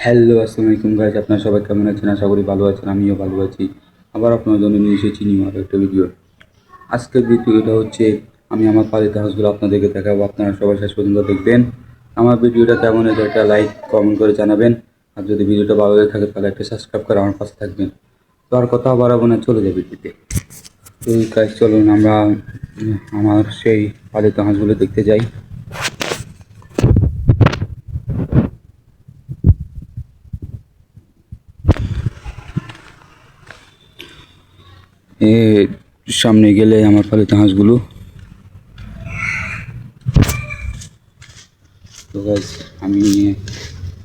Hello, আসসালামু আলাইকুম guys. আপনারা সবাই কেমন আছেন? আশা করি ভালো আছেন। আমিও ভালো আছি। আবার আপনার জন্য নিয়ে এসেছি নিউ আরও একটা ভিডিও। আজকের ভিডিওটা হচ্ছে আমি আমার পালিত হাঁসগুলো আপনাদেরকে দেখাবো। আপনারা সবাই শেষ পর্যন্ত দেখবেন। আমার ভিডিওটা কেমন হয়েছে একটা লাইক কমেন্ট করে জানাবেন। আর যদি ভিডিওটা ভালো লেগে থাকে তাহলে একটা সাবস্ক্রাইব করে আমার পাশে থাকবেন। তো আর কথা বাড়াবো না, চলে যাবে ভিডিওতে। তো গাইস চলুন আমরা আমার সেই পালিত হাঁসগুলো দেখতে যাই। সামনে গেলে আমার পালিত হাঁসগুলো। তো গাইস আমি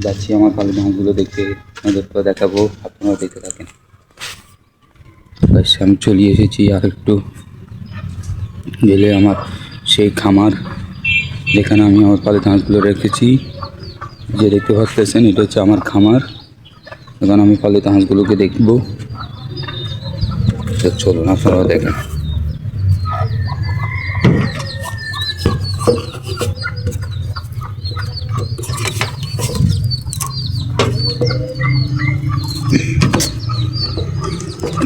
যাচ্ছি আমার পালিত হাঁসগুলো দেখতে, আপনাদেরকে দেখাবো, আপনারা দেখতে থাকেন। গাইস আমি চলে এসেছি আর একটু গেলে আমার সেই খামার, যেখানে আমি আমার পালিত হাঁসগুলো রেখেছি। যে দেখতে পাচ্ছেন এটা হচ্ছে আমার খামার। এখন আমি পালিত হাঁসগুলোকে দেখবো। চলুন আপনারা দেখেন।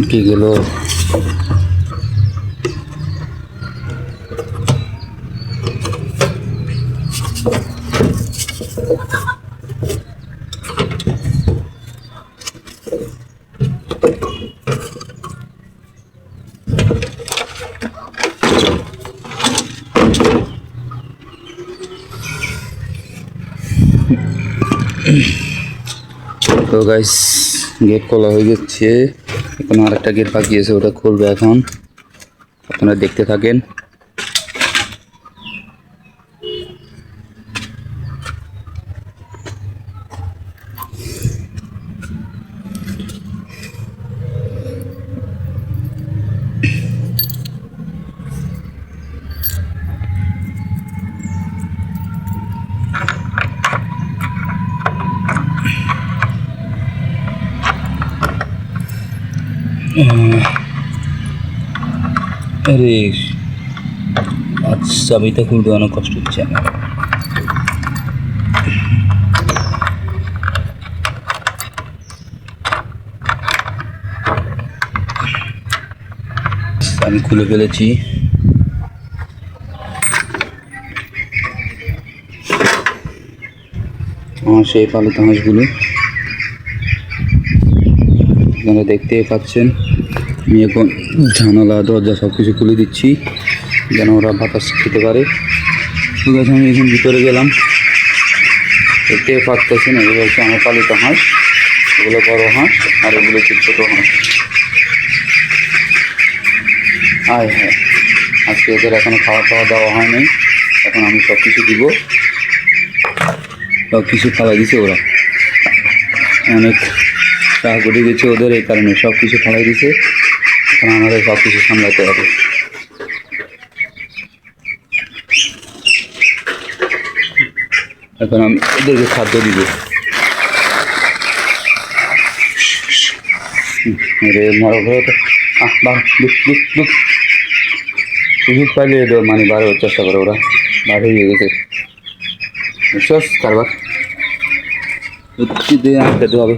কি গেল? তো গাইস গেট খোলা হয়ে যাচ্ছে, এখন আর একটা গেট বাকি আছে, ওটা খুলবে এখন। আপনারা দেখতে থাকেন। আরে আচ্ছা, চাবিটা খুলতে অনেক কষ্ট হচ্ছে আমার। আমি খুলে ফেলেছি। আমার সেই পালিত হাঁসগুলো আপনারা দেখতেই পাচ্ছেন। আমি এখন জানালা দরজা সব কিছু খুলে দিচ্ছি যেন ওরা বাতাস খেতে পারে। ঠিক আছে, আমি এখন ভিতরে গেলাম। দেখতে পাচ্ছেন এগুলো হচ্ছে আমার পালিত হাঁস, এগুলো বড় হাঁস আর এগুলো হচ্ছে ছোটো হাঁস। হ্যাঁ, আজকে ওদের এখনো খাওয়া দাওয়া দেওয়া হয়নি। এখন আমি সব কিছু দিব, সব কিছু খাওয়া দিছে ওরা। অনেক টাকা করে দিচ্ছে ওদের, এই কারণে সব কিছু খাওয়াই দিছে। এখন আমাদের সব কিছু সামলাতে হবে। এখন আমি এদেরকে খাদ্য দিব। রে মরো ঘরে তো সুযোগ পাইলে মানে বার হওয়ার চেষ্টা করে, ওরা বার হয়ে গেছে। বুঝছস কারবার দিয়ে আনতে হবে।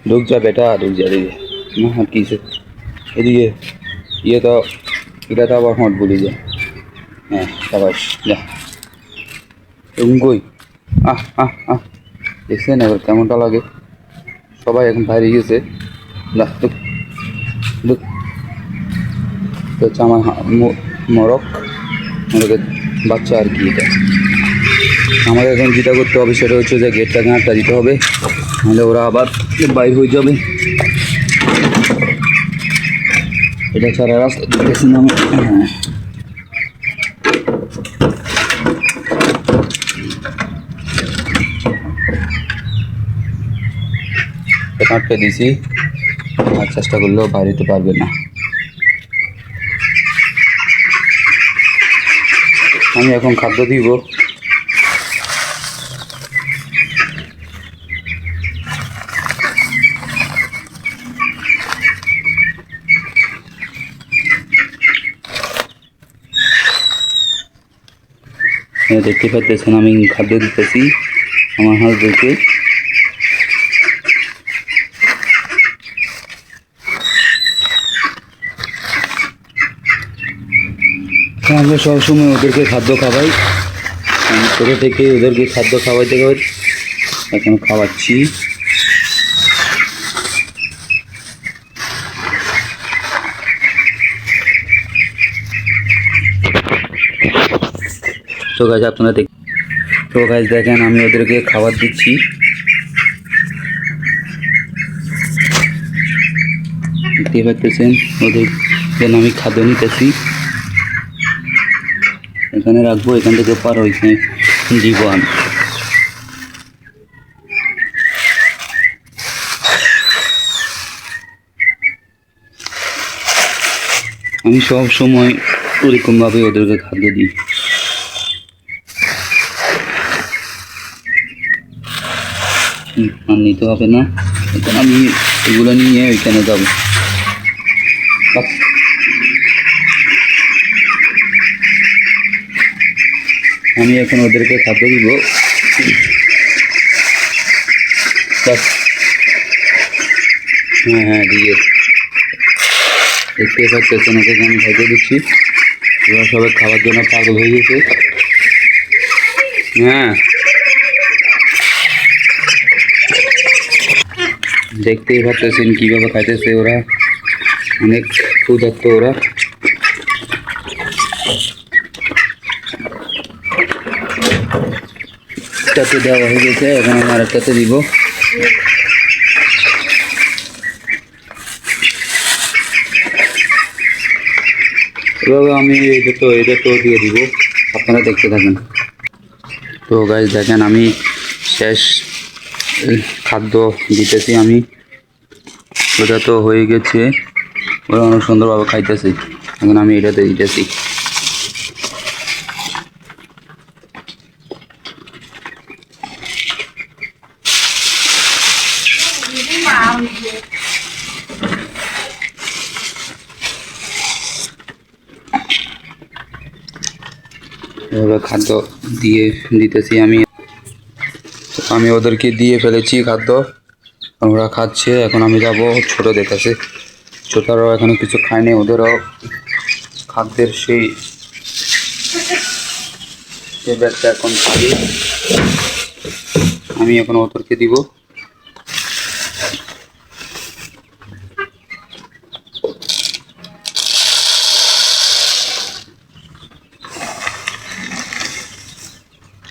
ঢুক যা বেটা, ঢুক যা দিকে না হাঁটকিছে এদিকে। ইয়ে তো এটা তো আবার হট বলি যায়। হ্যাঁ সাবাস, যা এবং কই দেখছেন এবার কেমনটা লাগে। সবাই এখন বাইরে গিয়েছে। যা ঢুক হচ্ছে আমার মরকের বাচ্চা আর কি। এটা আমাদের এখন যেটা করতে হবে সেটা হচ্ছে যে গেটটাকে আটটা দিতে হবে, নাহলে ওরা আবার বাইর হয়ে যাবে। এটা ছাড়া রাস্তা দেখতেছি না আমি। আটকে দিয়েছি, আর চেষ্টা করলেও বাইরে যেতে পারবে না। আমি এখন খাদ্য দিব। দেখতে পাচ্ছেন আমি খাদ্য দিতেছি আমার হাঁসদেরকে। আমরা সবসময় ওদেরকে খাদ্য খাওয়াই, আমি ছোটো থেকে ওদেরকে খাদ্য খাওয়াইতে এখন খাওয়াচ্ছি। তো গাছ আপনারা তো গাছ দেখেন আমি ওদেরকে খাবার দিচ্ছি। দেখতে পাচ্ছেন ওদের জন্য আমি খাদ্য নিতেছি, এখানে রাখবো, এখান থেকে পার ওইখানে দিব আমি সব সময় ওরকমভাবে ওদেরকে খাদ্য দিই। আর নিতে হবে না, এখন আমি এগুলো নিয়ে ওইখানে যাবো। আমি এখন ওদেরকে খাদ্য দিব। হ্যাঁ দিয়ে দেখতে পাচ্ছেন ওদেরকে আমি খাদ্য দিচ্ছি। ওরা সবাই খাওয়ার জন্য পাগল হয়ে গেছে। হ্যাঁ দেখতেই পাচ্ছেন কীভাবে খাইতেছে ওরা, অনেক ক্ষুধার্ত ওরা। একটাতে দেওয়া হয়ে গেছে, এখন আমি আরেকটাতে দিব। এভাবে আমি এটা তো দিয়ে দিব, আপনারা দেখতে থাকেন। তো গাইস দেখেন আমি শেষ খাদ্য দিতেছি আমি, ওটা তো হয়ে গেছে, ওরা অনেক সুন্দরভাবে খাইতেছে। এখন আমি এটাতে দিতেছি। এভাবে খাদ্য দিতেছি আমি ওদেরকে দিয়ে ফেলেছি খাদ্য, ওরা খাচ্ছে। এখন আমি যাব ছোটদের কাছে, ছোটরাও এখনো কিছু খায়নি, ওদেরও খাদ্যের সেই ব্যাগটা এখন খালি, আমি এখন ওদেরকে দিব।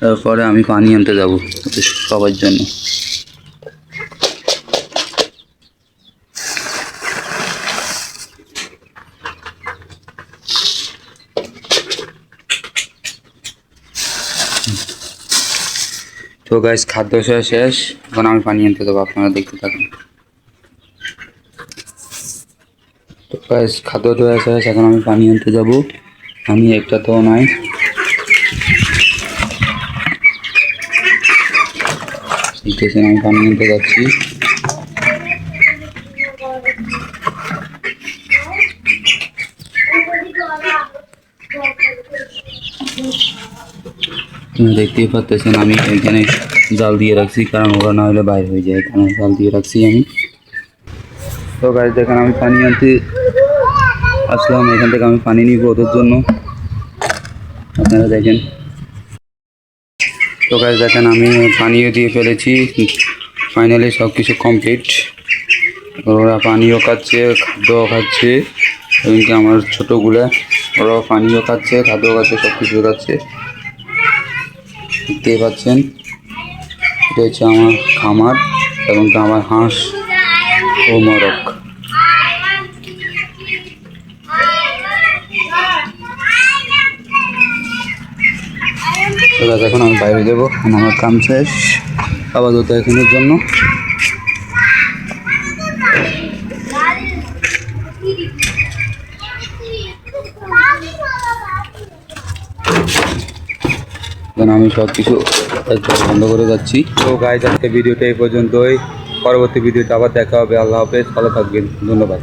তারপরে আমি পানি আনতে যাব সবার জন্য। তো গাইস খাদ্য শেষ, এখন আমি পানি আনতে দেবো, আপনারা দেখতে থাকুন। তো গাইস খাদ্য শেষ, এখন আমি পানি আনতে যাব। আমি একটা তো নাই, আমি পানি আনতে যাচ্ছি। দেখতেই পাচ্ছেন আমি এখানে জাল দিয়ে রাখছি, কারণ ওরা না হলে বাইরে হয়ে যায়, কারণ জাল দিয়ে রাখছি আমি। তো গাইস দেখেন আমি পানি আনতে আসলাম, এখান থেকে আমি পানি নিব ওদের জন্য, আপনারা দেখেন। তো গাইস দেখেন আমি পানিও দিয়ে ফেলেছি, ফাইনালি সব কিছু কমপ্লিট। ওরা পানিও খাচ্ছে, খাদ্যও খাচ্ছে, এমনকি আমার ছোটোগুলা ওরাও পানিও খাচ্ছে, খাদ্যও খাচ্ছে, সব কিছু খাচ্ছে। দেখতে পাচ্ছেন এটা হচ্ছে আমার খামার, এবং আমার হাঁস ও মোরগ। এখন আমি বাইরে যাবো, আমার কাম শেষ আপাতত এখানের জন্য। আমি সব কিছু বন্ধ করে যাচ্ছি। তো গাইস আজকে ভিডিওটা এই পর্যন্তই, পরবর্তী ভিডিওতে আবার দেখা হবে। আল্লাহ হাফেজ, ভালো থাকবেন, ধন্যবাদ।